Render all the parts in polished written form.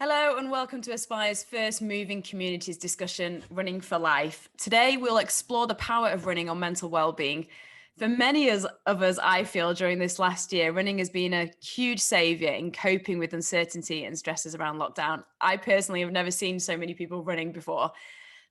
Hello and welcome to Aspire's first Moving Communities discussion, Running for Life. Today we'll explore the power of running on mental well-being. For many of us, I feel, during this last year, running has been a huge saviour in coping with uncertainty and stresses around lockdown. I personally have never seen so many people running before.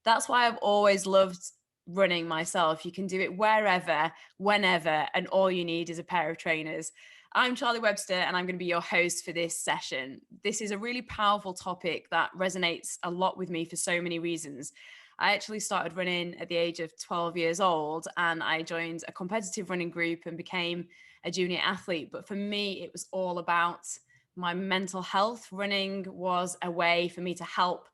That's why I've always loved running myself. You can do it wherever, whenever, and all you need is a pair of trainers. I'm Charlie Webster and I'm going to be your host for this session. This is a really powerful topic that resonates a lot with me for so many reasons. I actually started running at the age of 12 years old and I joined a competitive running group and became a junior athlete. But for me, it was all about my mental health. Running was a way for me to help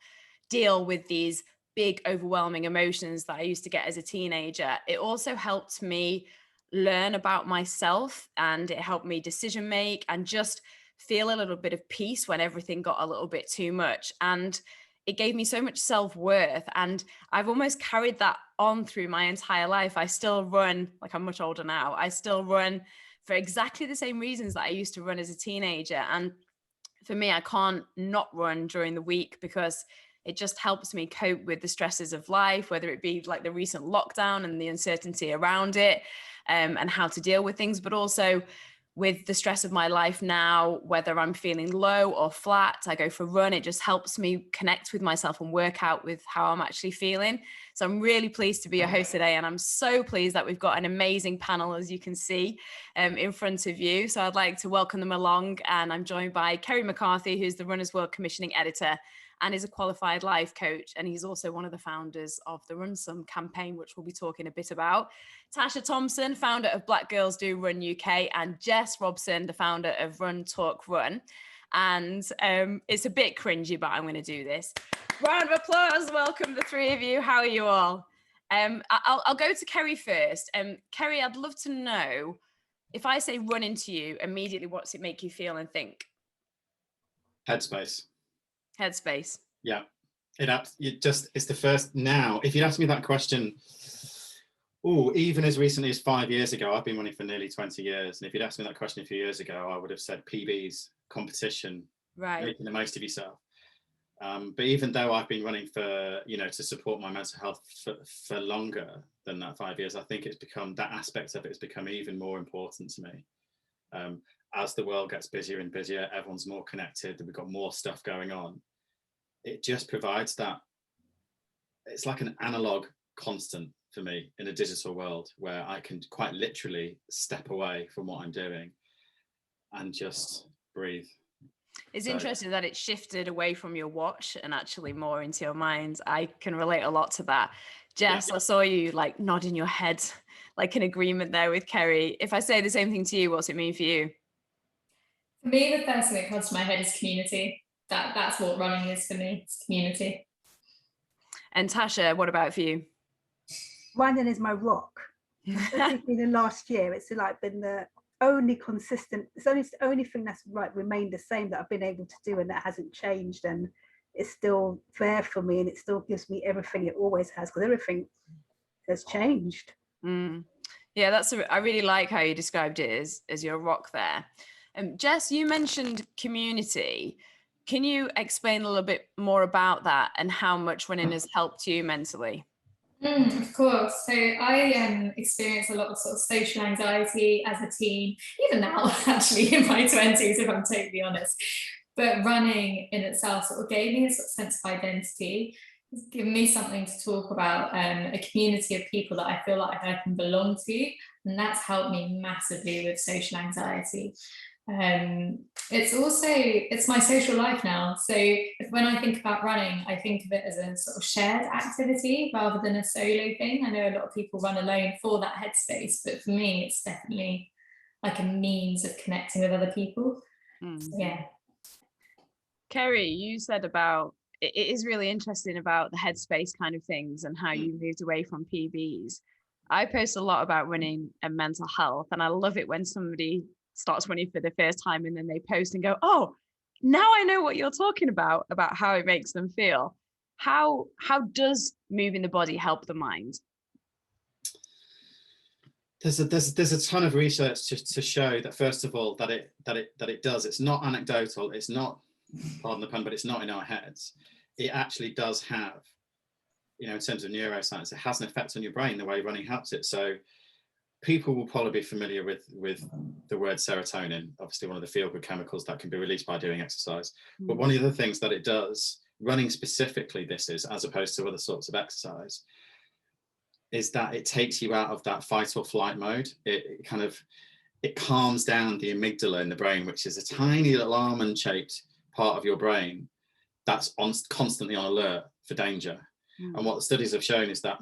deal with these big, overwhelming emotions that I used to get as a teenager. It also helped me learn about myself and it helped me decision make and just feel a little bit of peace when everything got a little bit too much. And it gave me so much self-worth, and I've almost carried that on through my entire life. I still run, like I'm much older now, I still run for exactly the same reasons that I used to run as a teenager. And for me, I can't not run during the week because it just helps me cope with the stresses of life, whether it be like the recent lockdown and the uncertainty around it, and how to deal with things, but also with the stress of my life now, whether I'm feeling low or flat, I go for a run. It just helps me connect with myself and work out with how I'm actually feeling. So I'm really pleased to be your host today. And I'm so pleased that we've got an amazing panel, as you can see in front of you. So I'd like to welcome them along. And I'm joined by Kerry McCarthy, who's the Runners World Commissioning Editor and is a qualified life coach. And he's also one of the founders of the Run Some campaign, which we'll be talking a bit about. Tasha Thompson, founder of Black Girls Do Run UK, and Jess Robson, the founder of Run Talk Run. And it's a bit cringy, but I'm going to do this. Round of applause. Welcome, the three of you. How are you all? I'll go to Kerry first. Kerry, I'd love to know, if I say run into you, immediately what's it make you feel and think? Headspace. Headspace. Yeah, it's the first. Now, if you'd asked me that question, even as recently as 5 years ago, I've been running for nearly 20 years. And if you'd asked me that question a few years ago, I would have said PBs, competition, right, making the most of yourself. But even though I've been running for, to support my mental health for longer than that 5 years, I think it's become, that aspect of it has become even more important to me. As the world gets busier and busier, everyone's more connected, we've got more stuff going on. It just provides that, it's like an analog constant for me in a digital world where I can quite literally step away from what I'm doing and just breathe. It's interesting that it shifted away from your watch and actually more into your mind. I can relate a lot to that. Jess, yeah. I saw you like nodding your head, like in agreement there with Kerry. If I say the same thing to you, what's it mean for you? For me, the first thing that comes to my head is community. That's what running is for me. It's community. And Tasha, what about for you? Running is my rock. Particularly in the last year, it's like been the only consistent, it's the only thing that's remained the same that I've been able to do, and that hasn't changed, and it's still there for me, and it still gives me everything it always has, because everything has changed. Yeah, I really like how you described it as your rock there. Jess, you mentioned community. Can you explain a little bit more about that and how much running has helped you mentally? Of course. So I experienced a lot of sort of social anxiety as a teen, even now actually in my 20s, if I'm totally honest. But running in itself sort of gave me a sort of sense of identity. It's given me something to talk about, a community of people that I feel like I can belong to, and that's helped me massively with social anxiety. It's my social life now. So when I think about running, I think of it as a sort of shared activity rather than a solo thing. I know a lot of people run alone for that headspace, but for me, it's definitely like a means of connecting with other people. So, yeah. Kerry, you said about, it is really interesting about the headspace kind of things and how you moved away from PBs. I post a lot about running and mental health, and I love it when somebody starts running for the first time and then they post and go, oh, now I know what you're talking about how it makes them feel. How does moving the body help the mind? There's a ton of research to show that, first of all, that it does. It's not anecdotal. It's not pardon the pun, but it's not in our heads. It actually does have, you know, in terms of neuroscience, it has an effect on your brain, the way running helps it. So people will probably be familiar with the word serotonin, obviously one of the feel-good chemicals that can be released by doing exercise. But one of the things that it does, running specifically, this is, as opposed to other sorts of exercise, is that it takes you out of that fight or flight mode. It calms down the amygdala in the brain, which is a tiny little almond-shaped part of your brain that's constantly on alert for danger. And what the studies have shown is that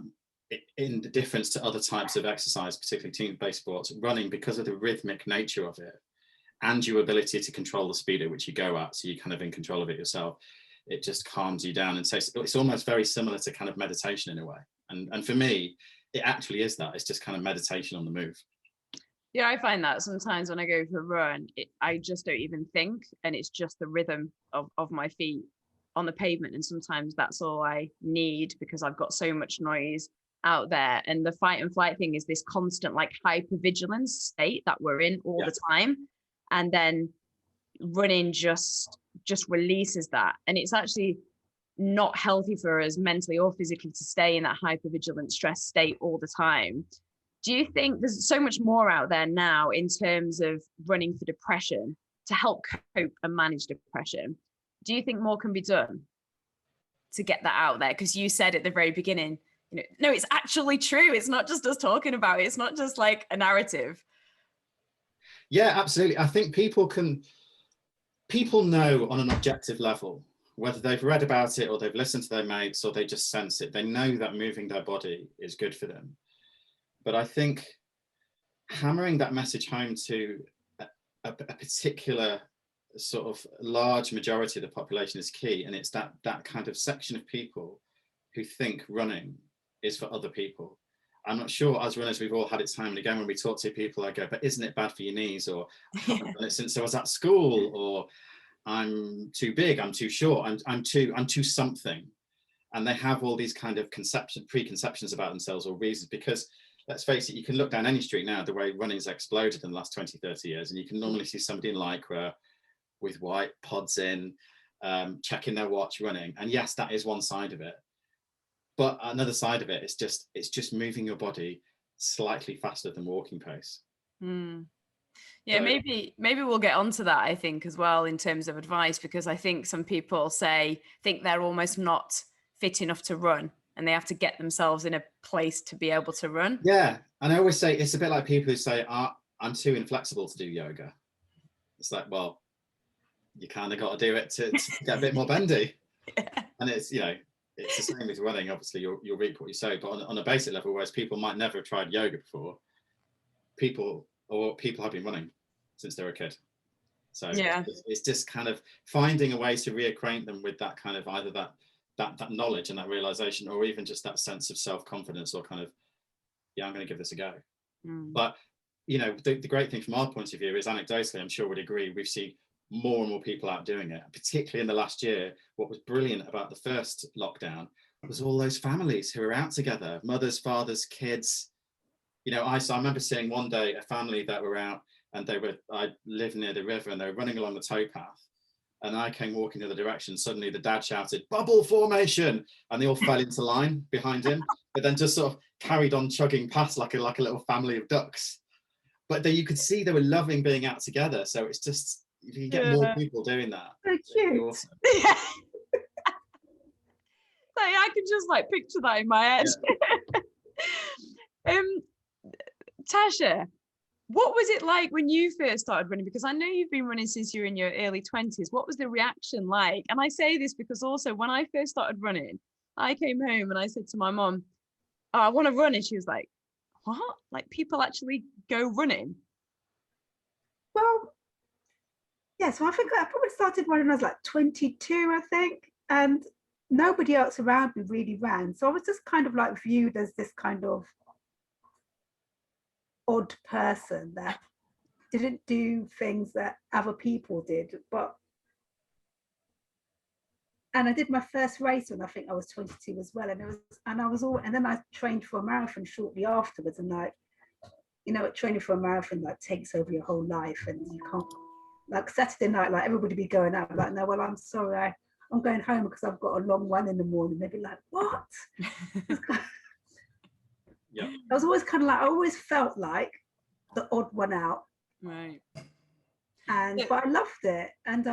in the difference to other types of exercise, particularly team-based sports, running, because of the rhythmic nature of it and your ability to control the speed at which you go at, so you're kind of in control of it yourself, it just calms you down. And so it's almost very similar to kind of meditation in a way. And for me, it actually is that. It's just kind of meditation on the move. Yeah, I find that sometimes when I go for a run, I just don't even think, and it's just the rhythm of my feet on the pavement. And sometimes that's all I need, because I've got so much noise out there. And the fight and flight thing is this constant like hypervigilance state that we're in all the time. And then running just releases that. And it's actually not healthy for us mentally or physically to stay in that hypervigilant stress state all the time. Do you think there's so much more out there now in terms of running for depression to help cope and manage depression? Do you think more can be done to get that out there? Because you said at the very beginning, you know, no, it's actually true. It's not just us talking about it. It's not just like a narrative. Yeah, absolutely. I think people know on an objective level, whether they've read about it or they've listened to their mates or they just sense it, they know that moving their body is good for them. But I think hammering that message home to a particular sort of large majority of the population is key. And it's that kind of section of people who think running is for other people. I'm not sure, as runners, we've all had it time and again when we talk to people, I go, but isn't it bad for your knees? Or I haven't done it since I was at school, or I'm too big, I'm too short, I'm too something. And they have all these kind of preconceptions about themselves or reasons, because let's face it, you can look down any street now, the way running's exploded in the last 20, 30 years, and you can normally see somebody in lycra with white pods in, checking their watch, running. And yes, that is one side of it. But another side of it is it's moving your body slightly faster than walking pace. Yeah, So, maybe we'll get onto that, I think, as well, in terms of advice, because I think some people think they're almost not fit enough to run and they have to get themselves in a place to be able to run. Yeah. And I always say, it's a bit like people who say, I'm too inflexible to do yoga. It's like, well, you kind of got to do it to get a bit more bendy. Yeah. And it's, you know, it's the same with running. Obviously, you'll reap what you sow. But on a basic level, whereas people might never have tried yoga before, people have been running since they were a kid. So yeah, it's just kind of finding a way to reacquaint them with that kind of either that knowledge and that realization, or even just that sense of self-confidence, or kind of, yeah, I'm going to give this a go. But, you know, the great thing from our point of view is, anecdotally, I'm sure we'd agree, we've seen more and more people out doing it, particularly in the last year. What was brilliant about the first lockdown was all those families who were out together, mothers, fathers, kids. You know, I remember seeing one day a family that were out, and I live near the river, and they were running along the towpath, and I came walking the other direction. Suddenly the dad shouted, "Bubble formation," and they all fell into line behind him, but then just sort of carried on chugging past like a little family of ducks. But you could see they were loving being out together. So it's just, if you get more people doing that, so cute. Awesome. Yeah. Like, I can just like picture that in my head. Yeah. Tasha, what was it like when you first started running? Because I know you've been running since you were in your early 20s. What was the reaction like? And I say this because also when I first started running, I came home and I said to my mom, "Oh, I want to run." And she was like, "What? Like, people actually go running?" Well, yeah, so I think I probably started when I was like 22, I think. And nobody else around me really ran. So I was just kind of like viewed as this kind of odd person that didn't do things that other people did. And I did my first race when I think I was 22 as well. And then I trained for a marathon shortly afterwards. And like, you know, training for a marathon like takes over your whole life, and you can't like Saturday night, like everybody be going out, like, no, well, I'm sorry, I'm going home because I've got a long run in the morning. They'd be like, what? Yeah. I was always kind of like, I always felt like the odd one out. Right. And but I loved it. And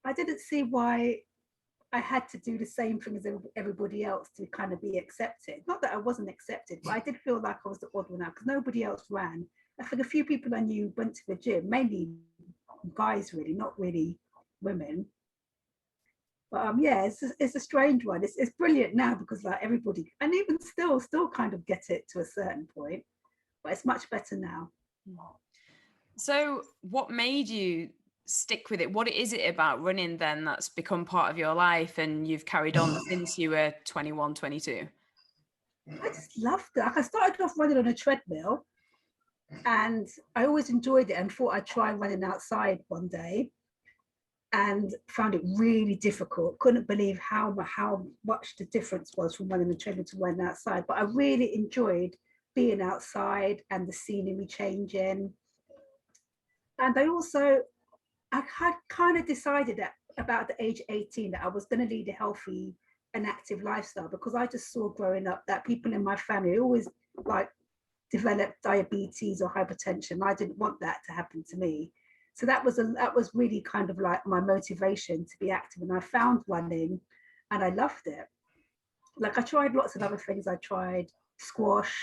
I didn't see why I had to do the same thing as everybody else to kind of be accepted. Not that I wasn't accepted, but I did feel like I was the odd one out because nobody else ran. I think a few people I knew went to the gym, mainly guys really, not really women. But yeah, it's a strange one. It's brilliant now because like everybody, and even still kind of get it to a certain point, but it's much better now. So what made you stick with it? What is it about running then that's become part of your life and you've carried on since you were 21, 22? I just loved it. Like I started off running on a treadmill and I always enjoyed it and thought I'd try running outside one day and found it really difficult. Couldn't believe how much the difference was from running on a treadmill to running outside. But I really enjoyed being outside and the scenery changing. And I had kind of decided that about the age of 18 that I was going to lead a healthy and active lifestyle because I just saw growing up that people in my family always like developed diabetes or hypertension. I didn't want that to happen to me. So that was really kind of like my motivation to be active. And I found running and I loved it. Like I tried lots of other things. I tried squash,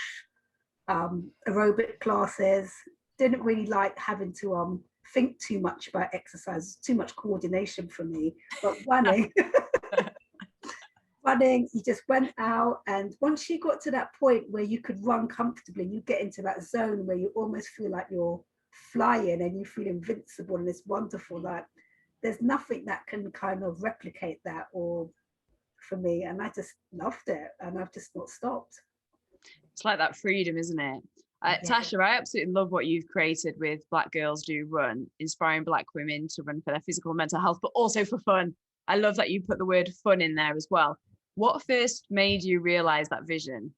aerobic classes, didn't really like having to think too much about exercise, too much coordination for me. But running, you just went out, and once you got to that point where you could run comfortably, you get into that zone where you almost feel like you're flying and you feel invincible, and it's wonderful. Like there's nothing that can kind of replicate that, or for me, and I just loved it, and I've just not stopped. It's like that freedom, isn't it? Yeah. Tasha, I absolutely love what you've created with Black Girls Do Run, inspiring Black women to run for their physical and mental health, but also for fun. I love that you put the word fun in there as well. What first made you realise that vision?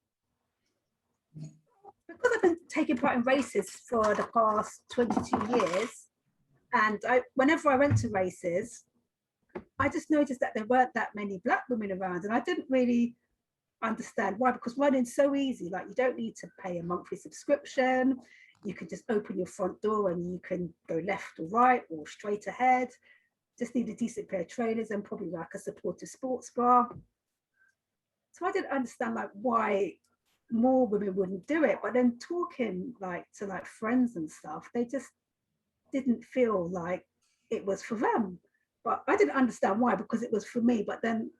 Because I've been taking part in races for the past 22 years, and whenever I went to races, I just noticed that there weren't that many Black women around, and I didn't really understand why, because running's so easy. Like you don't need to pay a monthly subscription. You can just open your front door and you can go left or right or straight ahead. Just need a decent pair of trainers and probably like a supportive sports bra. So I didn't understand like why more women wouldn't do it. But then talking like to like friends and stuff, they just didn't feel like it was for them. But I didn't understand why, because it was for me. But then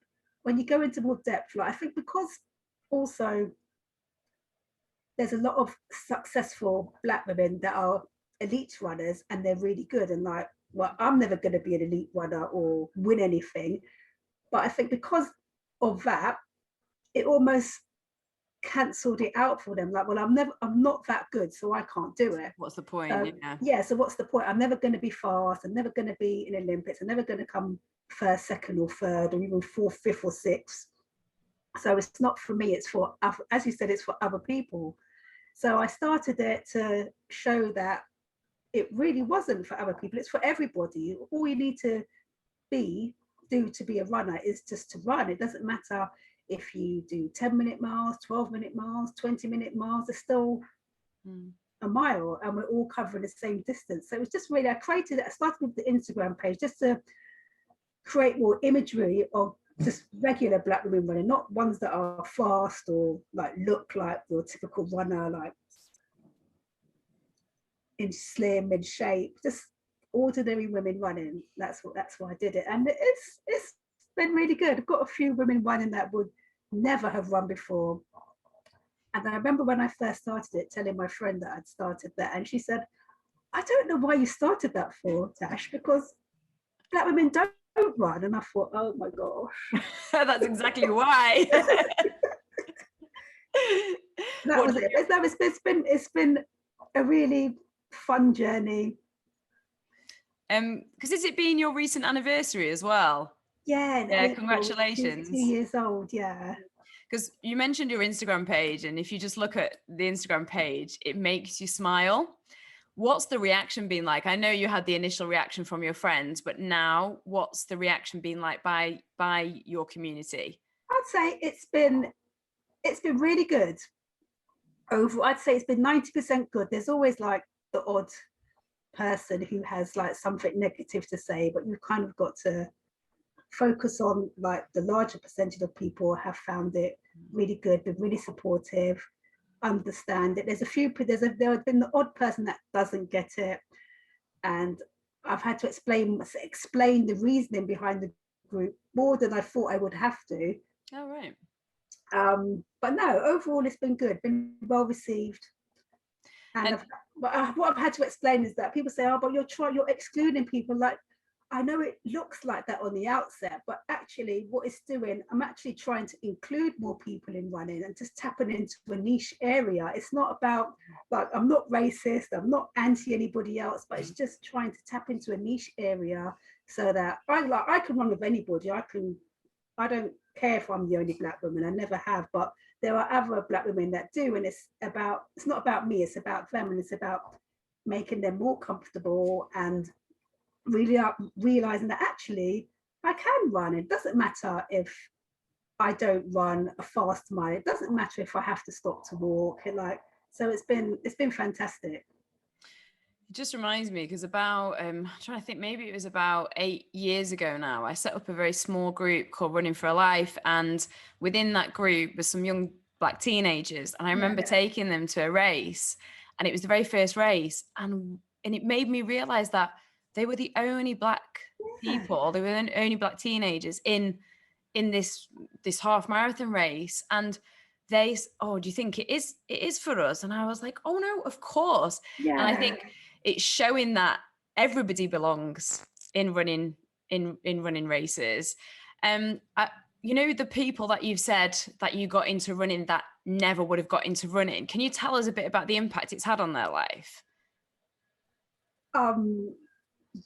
when you go into more depth, like I think because also there's a lot of successful Black women that are elite runners and they're really good, and like, well, I'm never going to be an elite runner or win anything. But I think because of that, it almost cancelled it out for them. Like, well, I'm not that good, so I can't do it. What's the point? So what's the point? I'm never going to be fast. I'm never going to be in Olympics. I'm never going to come first, second, or third, or even fourth, fifth, or sixth. So it's not for me. It's for, as you said, it's for other people. So I started it to show that it really wasn't for other people. It's for everybody. All you need to do to be a runner is just to run. It doesn't matter if you do 10-minute miles, 12-minute miles, 20-minute miles. It's still a mile, and we're all covering the same distance. So it was just really, I started with the Instagram page just to create more imagery of just regular Black women running, not ones that are fast or like look like your typical runner, like in slim, in shape, just ordinary women running. That's why I did it, and it's been really good. I've got a few women running that would never have run before, and I remember when I first started it, telling my friend that I'd started that, and she said, "I don't know why you started that for, Tash, because Black women don't run." And I thought, oh my gosh. That's exactly why. That was it. It's been a really fun journey. Because is it been your recent anniversary as well? Yeah. Yeah, congratulations. 2 years old, yeah. Because you mentioned your Instagram page, and if you just look at the Instagram page, it makes you smile. What's the reaction been like? I know you had the initial reaction from your friends, but now what's the reaction been like by your community? I'd say it's been really good. Overall, I'd say it's been 90% good. There's always like the odd person who has like something negative to say, but you've kind of got to focus on like the larger percentage of people have found it really good, been really supportive, understand it. There have been the odd person that doesn't get it, and I've had to explain the reasoning behind the group more than I thought I would have to. Oh, right. But no, overall it's been good, been well received. And what I've had to explain is that people say, oh, but you're excluding people. Like, I know it looks like that on the outset, but actually what it's doing, I'm actually trying to include more people in running and just tapping into a niche area. It's not about, like, I'm not racist, I'm not anti anybody else, but it's just trying to tap into a niche area so that I can run with anybody. I don't care if I'm the only Black woman, I never have, but there are other Black women that do, and it's not about me, it's about them, and it's about making them more comfortable and really realizing that actually I can run. It doesn't matter if I don't run a fast mile, it doesn't matter if I have to stop to walk. So it's been fantastic. It just reminds me, because about I'm trying to think, maybe it was about 8 years ago now, I set up a very small group called Running for a Life, and within that group was some young Black teenagers, and I remember taking them to a race, and it was the very first race, and it made me realize that they were the only Black people, they were the only Black teenagers in this half marathon race, and they, oh, do you think it is for us? And I was like, oh no, of course. And I think it's showing that everybody belongs in running races. You know, the people that you've said that you got into running that never would have got into running, can you tell us a bit about the impact it's had on their life?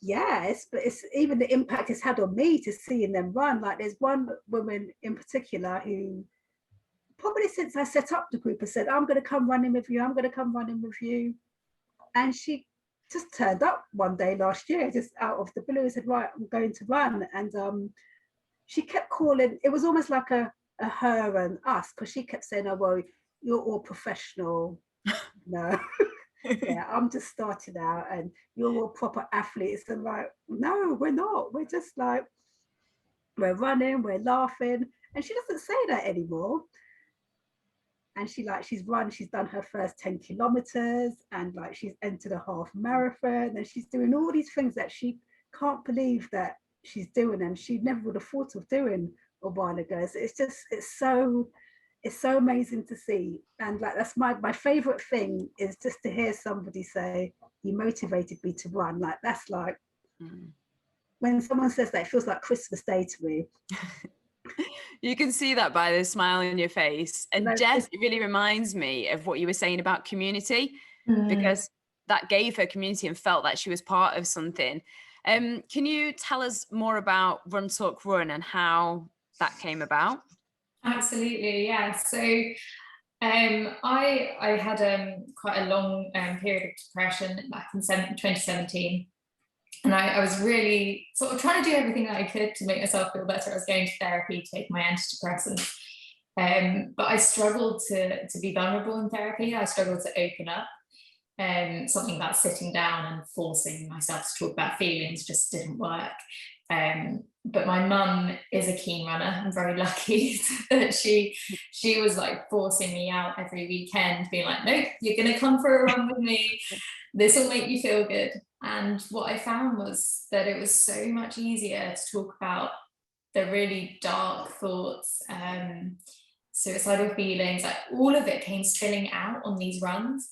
Yes, but it's even the impact it's had on me to seeing them run. Like, there's one woman in particular who probably since I set up the group has said, I'm going to come running with you. And she just turned up one day last year, just out of the blue, and said, right, I'm going to run. And she kept calling, it was almost like a her and us, because she kept saying, oh, well, you're all professional. No. Yeah, I'm just starting out and you're all proper athletes. And like, no, we're not. We're just like, we're running, we're laughing. And she doesn't say that anymore. And she's done her first 10 kilometers, and like she's entered a half marathon, and she's doing all these things that she can't believe that she's doing, and she never would have thought of doing a while ago. So it's so amazing to see. And like, that's my favorite thing, is just to hear somebody say, you motivated me to run. Like, that's like, when someone says that, it feels like Christmas Day to me. You can see that by the smile on your face. And Jess, it really reminds me of what you were saying about community, because that gave her community and felt that she was part of something. Can you tell us more about Run Talk Run and how that came about? Absolutely, yeah. So I had quite a long period of depression back in 2017. And I was really sort of trying to do everything that I could to make myself feel better. I was going to therapy, taking my antidepressants. But I struggled to be vulnerable in therapy. I struggled to open up. Something about sitting down and forcing myself to talk about feelings just didn't work. But my mum is a keen runner. I'm very lucky that she was like forcing me out every weekend, being like, nope, you're going to come for a run with me. This will make you feel good. And what I found was that it was so much easier to talk about the really dark thoughts, suicidal feelings, like all of it came spilling out on these runs.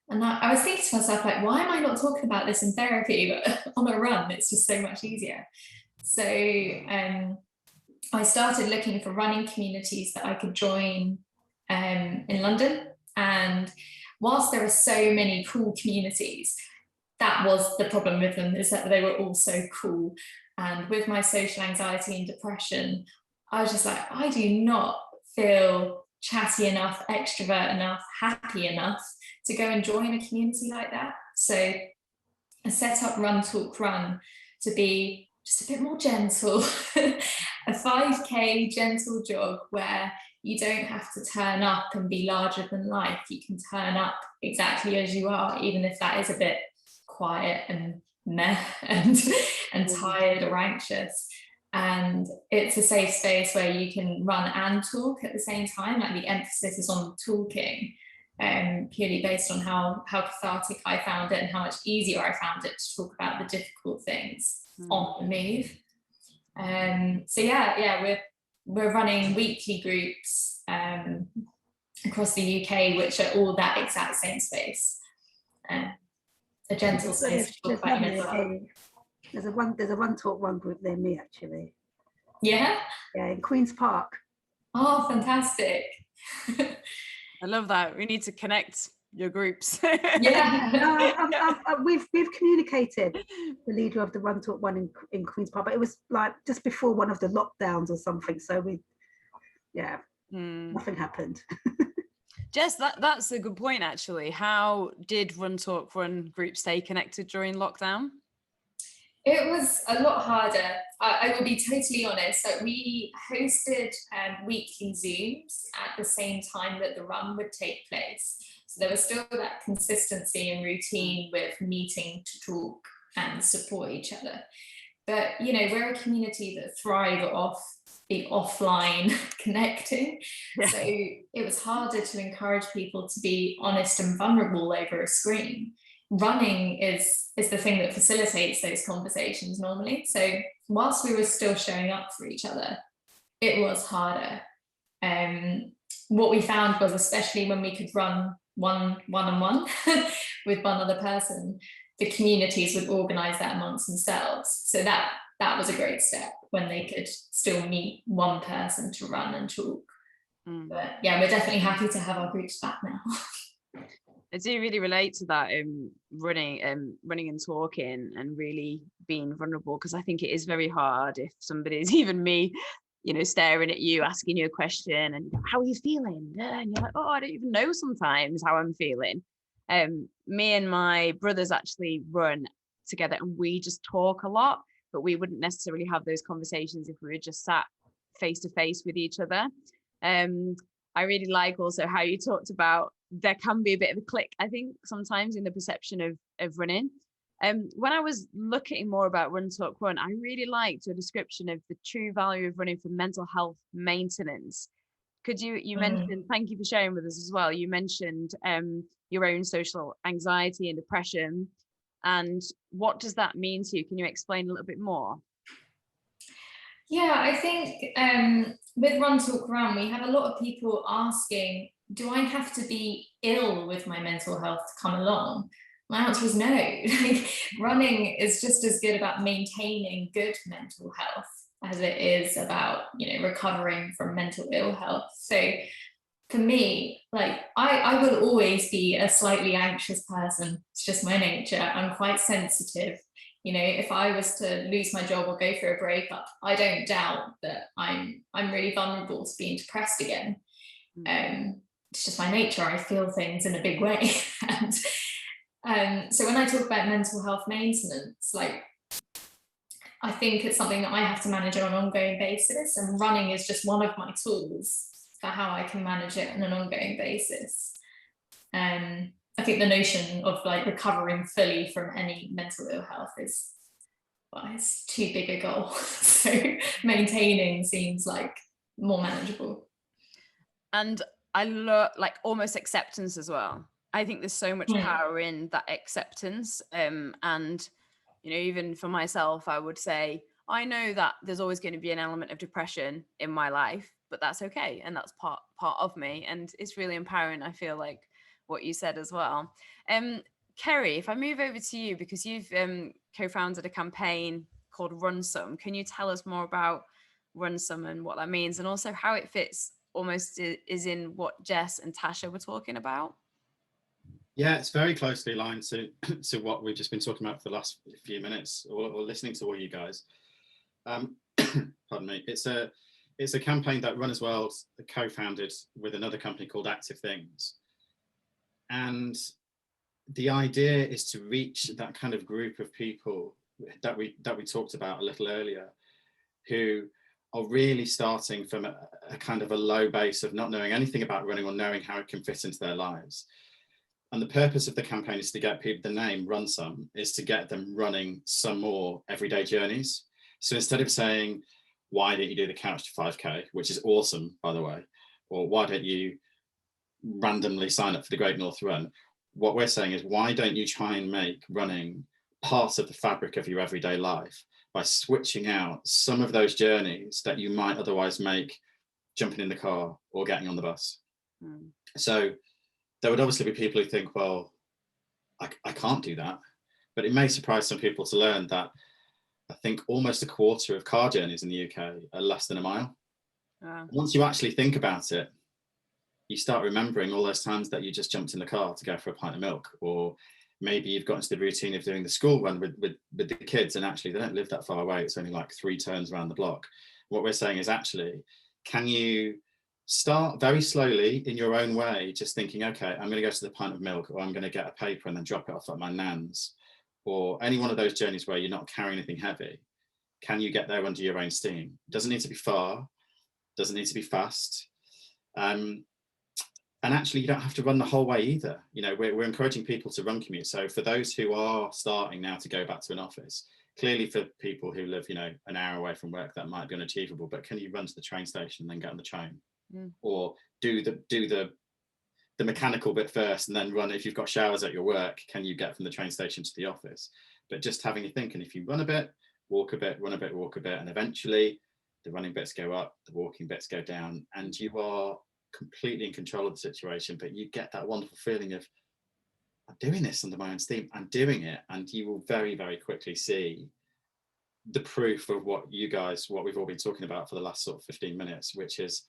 And I was thinking to myself, like, why am I not talking about this in therapy, but on a run, it's just so much easier. So I started looking for running communities that I could join in London. And whilst there are so many cool communities, that was the problem with them, is that they were all so cool. And with my social anxiety and depression, I was just like, I do not feel chatty enough, extrovert enough, happy enough to go and join a community like that. So I set up Run Talk Run to be just a bit more gentle, a 5K gentle jog where you don't have to turn up and be larger than life. You can turn up exactly as you are, even if that is a bit quiet and meh and tired or anxious. And it's a safe space where you can run and talk at the same time. Like, the emphasis is on talking, purely based on how cathartic I found it and how much easier I found it to talk about the difficult things on the move. So we're running weekly groups across the UK, which are all that exact same space. A gentle space to talk about mental health. There's a Run Talk Run group near me, actually. Yeah? Yeah, in Queen's Park. Oh, fantastic. I love that. We need to connect your groups. Yeah. We've communicated, the leader of the Run Talk One in Queen's Park, but it was like just before one of the lockdowns or something. So nothing happened. Jess, that's a good point, actually. How did Run Talk Run group stay connected during lockdown? It was a lot harder. I will be totally honest. Like, we hosted weekly Zooms at the same time that the run would take place. So there was still that consistency and routine with meeting to talk and support each other. But, you know, we're a community that thrive off the offline connecting. Yeah. So it was harder to encourage people to be honest and vulnerable over a screen. Running is the thing that facilitates those conversations normally. So whilst we were still showing up for each other, it was harder. What we found was, especially when we could run one-on-one with one other person, the communities would organise that amongst themselves. So that was a great step, when they could still meet one person to run and talk. But yeah, we're definitely happy to have our groups back now. I do really relate to that, running and talking and really being vulnerable, because I think it is very hard if somebody's, even me, you know, staring at you, asking you a question and, how are you feeling? And you're like, oh, I don't even know sometimes how I'm feeling. Me and my brothers actually run together, and we just talk a lot, but we wouldn't necessarily have those conversations if we were just sat face to face with each other. I really like also how you talked about there can be a bit of a click, I think, sometimes in the perception of running. When I was looking more about Run Talk Run, I really liked your description of the true value of running for mental health maintenance. Could you mentioned, thank you for sharing with us as well, you mentioned your own social anxiety and depression, and what does that mean to you? Can you explain a little bit more? Yeah, I think with Run Talk Run, we have a lot of people asking, do I have to be ill with my mental health to come along? My answer is no. Like, running is just as good about maintaining good mental health as it is about, you know, recovering from mental ill health. So for me, like, I will always be a slightly anxious person. It's just my nature. I'm quite sensitive. You know, if I was to lose my job or go through a breakup, I don't doubt that I'm really vulnerable to being depressed again. It's just my nature. I feel things in a big way. And so when I talk about mental health maintenance, like, I think it's something that I have to manage on an ongoing basis, and running is just one of my tools for how I can manage it on an ongoing basis. I think the notion of like recovering fully from any mental ill health is, well, it's too big a goal. So maintaining seems like more manageable. And I love, like, almost acceptance as well. I think there's so much power in that acceptance. And, you know, even for myself, I would say, I know that there's always going to be an element of depression in my life, but that's okay. And that's part of me. And it's really empowering, I feel like, what you said as well. Kerry, if I move over to you, because you've co-founded a campaign called Run Some, can you tell us more about Run Some and what that means, and also how it fits almost is in what Jess and Tasha were talking about? Yeah, it's very closely aligned to what we've just been talking about for the last few minutes, or listening to all you guys. Pardon me. It's a campaign that Run As Well co-founded with another company called Active Things. And the idea is to reach that kind of group of people that we talked about a little earlier, who are really starting from a kind of a low base of not knowing anything about running or knowing how it can fit into their lives. And the purpose of the campaign is to get people, the name Run Some, is to get them running some more everyday journeys. So instead of saying, why don't you do the Couch to 5K, which is awesome, by the way, or why don't you randomly sign up for the Great North Run, what we're saying is, why don't you try and make running part of the fabric of your everyday life by switching out some of those journeys that you might otherwise make jumping in the car or getting on the bus. So there would obviously be people who think, well, I can't do that. But it may surprise some people to learn that I think almost a quarter of car journeys in the UK are less than a mile. Once you actually think about it, you start remembering all those times that you just jumped in the car to go for a pint of milk, or maybe you've got into the routine of doing the school run with the kids, and actually they don't live that far away. It's only like 3 turns around the block. What we're saying is, actually, can you start very slowly in your own way, just thinking, okay, I'm going to go to the pint of milk, or I'm going to get a paper and then drop it off at my nan's, or any one of those journeys where you're not carrying anything heavy. Can you get there under your own steam? Doesn't need to be far, doesn't need to be fast. And actually, you don't have to run the whole way either. You know, we're encouraging people to run commute. So for those who are starting now to go back to an office, clearly for people who live, you know, an hour away from work, that might be unachievable. But can you run to the train station and then get on the train, or do the mechanical bit first and then run? If you've got showers at your work, can you get from the train station to the office? But just having a think, and if you run a bit, walk a bit, run a bit, walk a bit, and eventually the running bits go up, the walking bits go down, and you are completely in control of the situation. But you get that wonderful feeling of, I'm doing this under my own steam, I'm doing it. And you will very, very quickly see the proof of what we've all been talking about for the last sort of 15 minutes, which is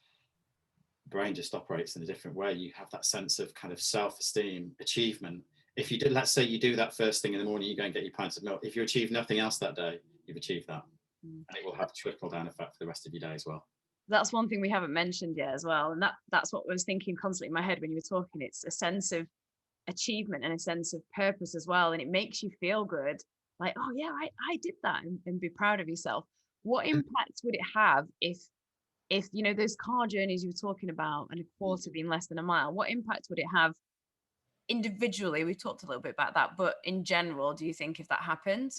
brain just operates in a different way. You have that sense of kind of self-esteem, achievement. If you did, let's say you do that first thing in the morning, you go and get your pints of milk. If you achieve nothing else that day, you've achieved that. And it will have a trickle down effect for the rest of your day as well. That's one thing we haven't mentioned yet as well. And that's what I was thinking constantly in my head when you were talking. It's a sense of achievement and a sense of purpose as well. And it makes you feel good. Like, oh yeah, I did that, and be proud of yourself. What impact would it have if, you know, those car journeys you were talking about and a quarter being less than a mile, what impact would it have individually? We've talked a little bit about that, but in general, do you think if that happened?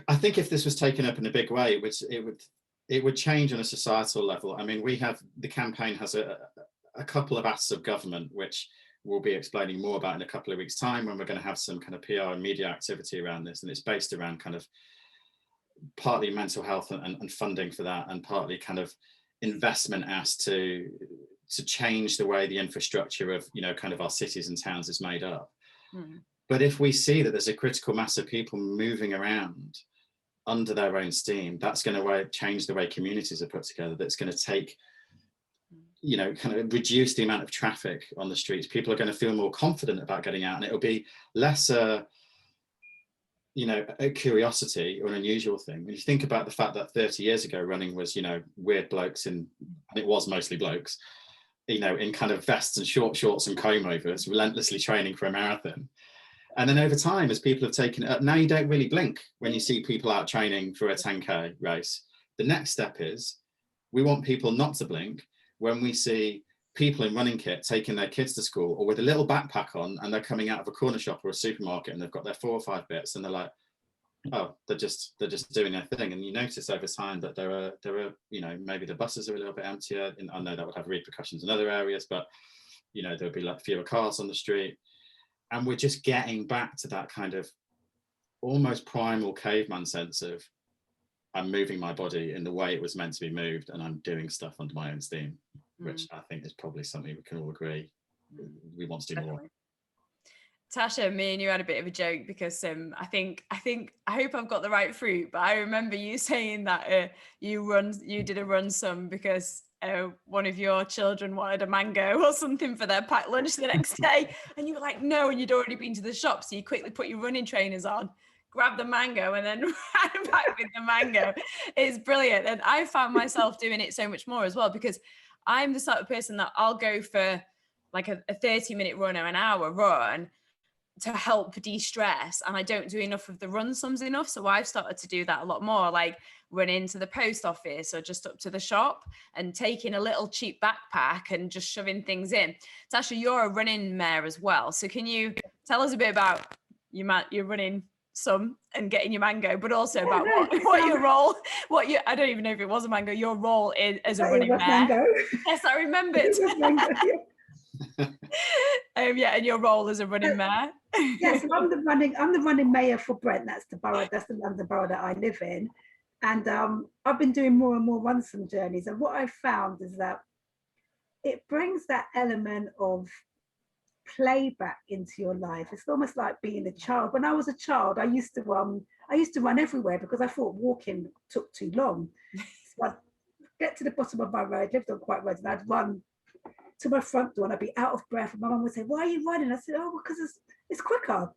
I think if this was taken up in a big way, which it would change on a societal level. I mean, the campaign has a couple of acts of government, which we'll be explaining more about in a couple of weeks' time, when we're going to have some kind of PR and media activity around this. And it's based around kind of partly mental health and funding for that, and partly kind of investment asked to change the way the infrastructure of, you know, kind of our cities and towns is made up. But if we see that there's a critical mass of people moving around under their own steam, that's going to change the way communities are put together. That's going to take, you know, kind of reduce the amount of traffic on the streets. People are going to feel more confident about getting out, and it'll be less you know, a curiosity or an unusual thing. When you think about the fact that 30 years ago, running was, you know, weird blokes and it was mostly blokes, you know, in kind of vests and short shorts and comb overs, relentlessly training for a marathon. And then over time, as people have taken it up, now you don't really blink when you see people out training for a 10K race. The next step is, we want people not to blink when we see people in running kit taking their kids to school, or with a little backpack on, and they're coming out of a corner shop or a supermarket, and they've got their 4 or 5 bits, and they're like, oh, they're just doing their thing. And you notice over time that there are, you know, maybe the buses are a little bit emptier, and I know that would have repercussions in other areas, but, you know, there'll be like fewer cars on the street. And we're just getting back to that kind of almost primal caveman sense of, I'm moving my body in the way it was meant to be moved, and I'm doing stuff under my own steam, which I think is probably something we can all agree we want to do more. Tasha, me and you had a bit of a joke because I hope I've got the right fruit, but I remember you saying that you did a run some because one of your children wanted a mango or something for their packed lunch the next day, and you were like, no, and you'd already been to the shop, so you quickly put your running trainers on, grab the mango, and then ran back with the mango. It's brilliant. And I found myself doing it so much more as well, because I'm the sort of person that I'll go for like a 30-minute run or an hour run to help de-stress, and I don't do enough of the run sums enough. So I've started to do that a lot more, like running to the post office or just up to the shop and taking a little cheap backpack and just shoving things in. Tasha, you're a running mare as well. So can you tell us a bit about your running some and getting your mango, but also about what your role, I don't even know if it was a mango, your role as a running mare. Mango. Yes, I remember it. And your role as a running mare. Yes, I'm the running mayor for Brent. That's the London borough that I live in, and I've been doing more and more run some journeys. And what I've found is that it brings that element of play back into your life. It's almost like being a child. When I was a child, I used to run everywhere because I thought walking took too long. So I'd get to the bottom of my road, lived on quite roads, and I'd run to my front door and I'd be out of breath, and my mum would say, "Why are you running?" I said, "Oh, because it's quicker."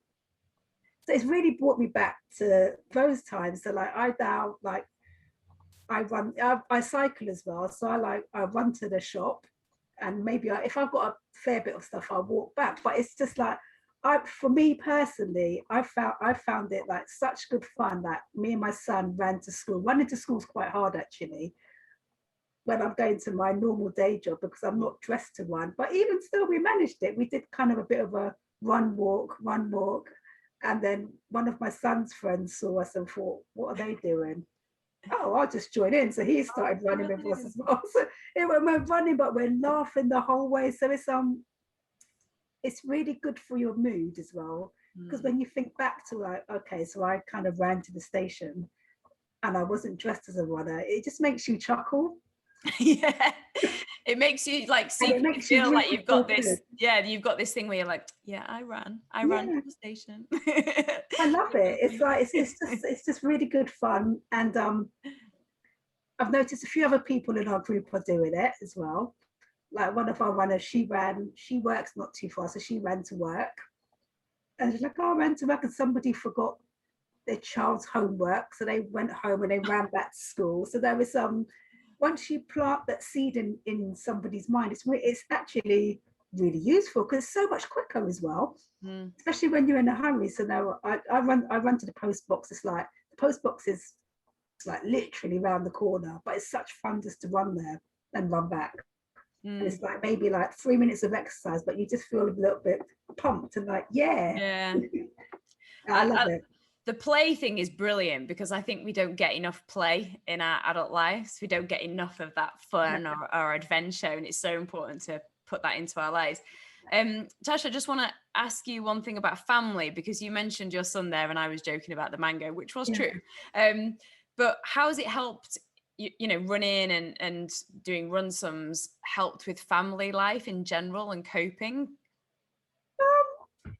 So it's really brought me back to those times. So like I now like I cycle as well. So I run to the shop, and maybe if I've got a fair bit of stuff, I'll walk back. But it's just like for me personally, I found it like such good fun that me and my son ran to school. Running to school is quite hard actually, when I'm going to my normal day job, because I'm not dressed to run. But even still, we managed it. We did kind of a bit of a run walk. And then one of my son's friends saw us and thought, what are they doing? Oh, I'll just join in. So he started running with us as well. So we're running, but we're laughing the whole way. So it's really good for your mood as well. Because when you think back to like, okay, so I kind of ran to the station and I wasn't dressed as a runner, it just makes you chuckle. Yeah, it makes you like feel like you've got this. Yeah, you've got this thing where you're like, yeah, I ran to the station. I love it. It's like it's just really good fun, and I've noticed a few other people in our group are doing it as well. Like one of our runners, she works not too far, so she ran to work, and she's like, "Oh, I ran to work," and somebody forgot their child's homework, so they went home and they ran back to school. So there was once you plant that seed in somebody's mind, it's actually really useful because it's so much quicker as well, especially when you're in a hurry. So now I run to the post box. It's like the post box is like literally around the corner, but it's such fun just to run there and run back. And it's like maybe like 3 minutes of exercise, but you just feel a little bit pumped and like, yeah. I love it. The play thing is brilliant because I think we don't get enough play in our adult lives. We don't get enough of that fun or adventure, and it's so important to put that into our lives. Tasha, I just want to ask you one thing about family, because you mentioned your son there and I was joking about the mango, which was true. But how has it helped, running and doing run sums helped with family life in general and coping?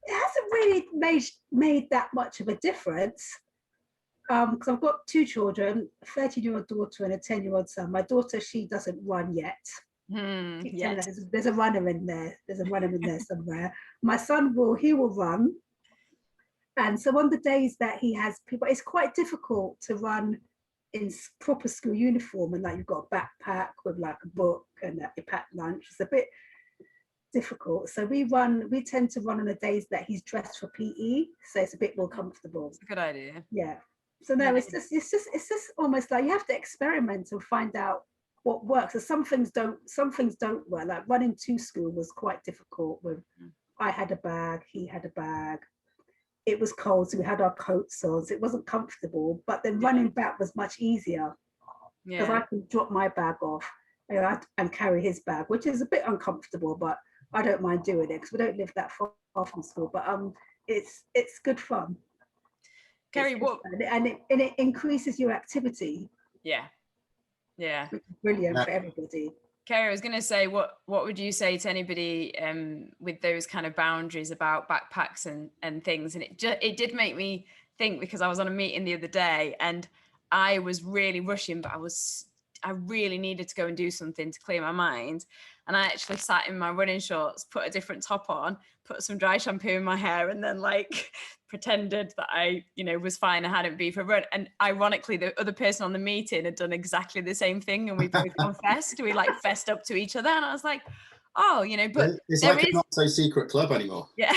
It hasn't really made that much of a difference, because I've got two children, a 13-year-old daughter and a 10-year-old son. My daughter, she doesn't run yet. There's a runner in there. There's a runner in there somewhere. My son will run. And so on the days that he has people, it's quite difficult to run in proper school uniform, and like you've got a backpack with like a book and you pack lunch. It's a bit difficult. So we tend to run on the days that he's dressed for PE, so it's a bit more comfortable. It's a good idea. Yeah. So no, it's just almost like you have to experiment and find out what works. So some things don't work. Like running to school was quite difficult. I had a bag, he had a bag. It was cold, so we had our coats on. So it wasn't comfortable. But then running back was much easier because I could drop my bag off and carry his bag, which is a bit uncomfortable, but I don't mind doing it because we don't live that far from school. But it's good fun. Kerry, it increases your activity. Yeah. Which is brilliant for everybody. Kerry, I was going to say, what would you say to anybody with those kind of boundaries about backpacks and things? And it did make me think, because I was on a meeting the other day and I was really rushing, but I really needed to go and do something to clear my mind. And I actually sat in my running shorts, put a different top on, put some dry shampoo in my hair, and then like pretended that I, was fine. I hadn't been for a run. And ironically, the other person on the meeting had done exactly the same thing. And we both confessed. We like fessed up to each other. And I was like, oh, you know, but it's there like is, a not so secret club anymore. yeah,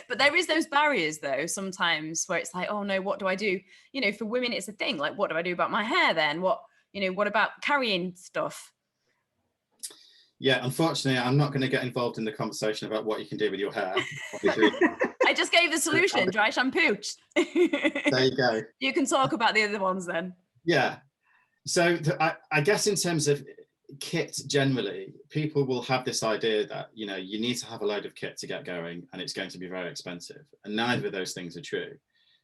but there is those barriers though sometimes where it's like, oh no, what do I do? You know, for women it's a thing, like what do I do about my hair then? What, you know, what about carrying stuff? Yeah, unfortunately, I'm not going to get involved in the conversation about what you can do with your hair. Obviously. I just gave the solution, dry shampoo. There you go. You can talk about the other ones then. Yeah. So I guess in terms of kit generally, people will have this idea that, you know, you need to have a load of kit to get going and it's going to be very expensive. And neither of those things are true.